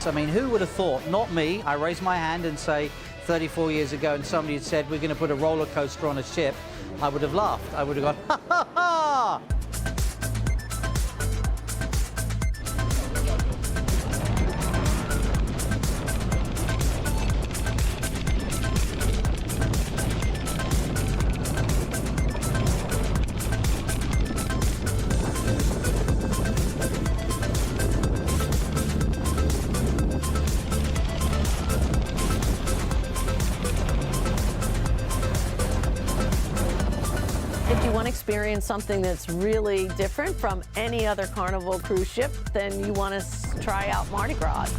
I mean, who would have thought? Not me. I raised my hand and say 34 years ago and somebody had said we're going to put a roller coaster on a ship, I would have laughed. I would have gone, ha ha ha! If you want to experience something that's really different from any other Carnival cruise ship, then you want to try out Mardi Gras.